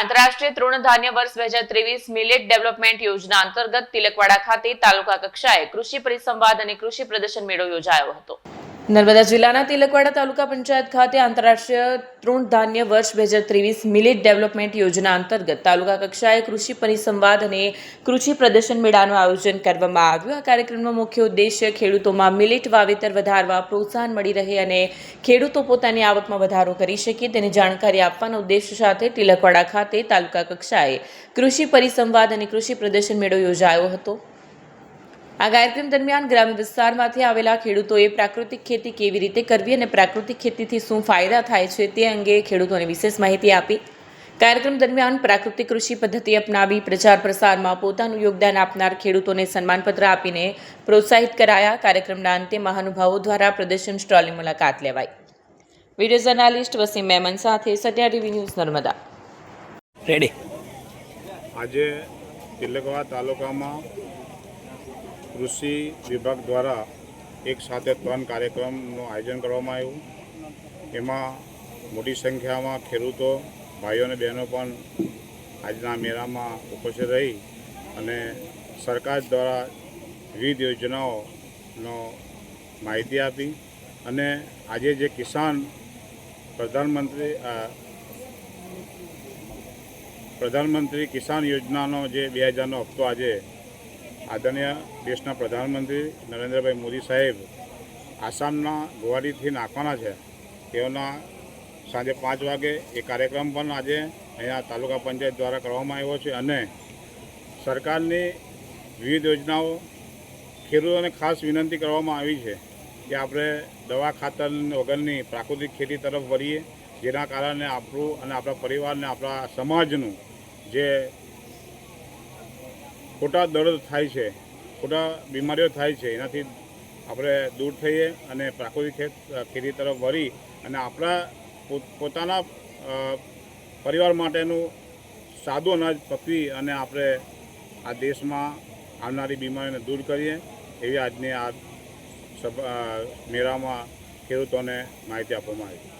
આંતરરાષ્ટ્રીય તૃણધાન્ય વર્ષ 2023 millet development યોજના અંતર્ગત તિલકવાડા ખાતે તાલુકા કક્ષાએ કૃષિ પરિસંવાદ અને કૃષિ પ્રદર્શન મેળો યોજાયો હતો। નર્મદા જિલ્લાના તિલકવાડા તાલુકા પંચાયત ખાતે આંતરરાષ્ટ્રીય તૃણધાન્ય વર્ષ 2023 મિલેટ ડેવલપમેન્ટ યોજના અંતર્ગત તાલુકા કક્ષાએ કૃષિ પરિસંવાદ અને કૃષિ પ્રદર્શન મેળાનું આયોજન કરવામાં આવ્યું। આ કાર્યક્રમનો મુખ્ય ઉદ્દેશ્ય ખેડૂતોમાં મિલેટ વાવેતર વધારવા પ્રોત્સાહન મળી રહે અને ખેડૂતો પોતાની આવકમાં વધારો કરી શકે તેની જાણકારી આપવાના ઉદ્દેશ્ય સાથે તિલકવાડા ખાતે તાલુકા કક્ષાએ કૃષિ પરિસંવાદ અને કૃષિ પ્રદર્શન મેળો યોજાયો હતો। આ કાર્યક્રમ દરમિયાન ગ્રામ્ય વિસ્તારમાંથી આવેલા ખેડૂતોએ પ્રાકૃતિક ખેતી કેવી રીતે કરવી અને પ્રાકૃતિક ખેતીથી શું ફાયદા થાય છે તે અંગે ખેડૂતોને વિશેષ માહિતી આપી। કાર્યક્રમ દરમિયાન પ્રાકૃતિક કૃષિ પદ્ધતિ અપનાવી પ્રચાર પ્રસારમાં પોતાનું યોગદાન આપનાર ખેડૂતોને સન્માનપત્ર આપીને પ્રોત્સાહિત કરાયા। કાર્યક્રમના અંતે મહાનુભાવો દ્વારા પ્રદર્શન સ્ટોલની મુલાકાત લેવાઈ। વિડીયો જર્નાલિસ્ટ વસીમ મેમન સાથે Satya TV news Narmada. Ready આજે તિલકવાડા તાલુકામાં કૃષિ વિભાગ દ્વારા એક સાથે 3 કાર્યક્રમનું આયોજન કરવામાં આવ્યું। એમાં મોટી સંખ્યામાં ખેડૂતો ભાઈઓ અને બહેનો પણ આજના મેળામાં ઉપસ્થિત રહી અને સરકાર દ્વારા વિવિધ યોજનાઓનો માહિતી આપી અને આજે જે કિસાન પ્રધાનમંત્રી કિસાન યોજનાનો જે 2000નો હપ્તો આજે આદરણીય દેશના પ્રધાનમંત્રી નરેન્દ્રભાઈ મોદી સાહેબ આસામના ગુવાહાટીથી નાખવાના છે। તેઓના સાંજે 5 વાગે એ કાર્યક્રમ પણ આજે અહીંયા તાલુકા પંચાયત દ્વારા કરવામાં આવ્યો છે અને સરકારની વિવિધ યોજનાઓ ખેડૂતોને ખાસ વિનંતી કરવામાં આવી છે કે આપણે દવા ખાતર વગરની પ્રાકૃતિક ખેતી તરફ વળીએ, જેના કારણે આપણું અને આપણા પરિવારને આપણા સમાજનું જે ખોટા દર્દ થાય છે, ખોટા બીમારીઓ થાય છે, એનાથી આપણે દૂર થઈએ અને પ્રાકૃતિક ખેતી તરફ વળી અને આપણા પોતાના પરિવાર માટેનું સાદું અનાજ પકવી અને આપણે આ દેશમાં આવનારી બીમારીને દૂર કરીએ એવી આજની આ મેળામાં ખેડૂતોને માહિતી આપવામાં આવી।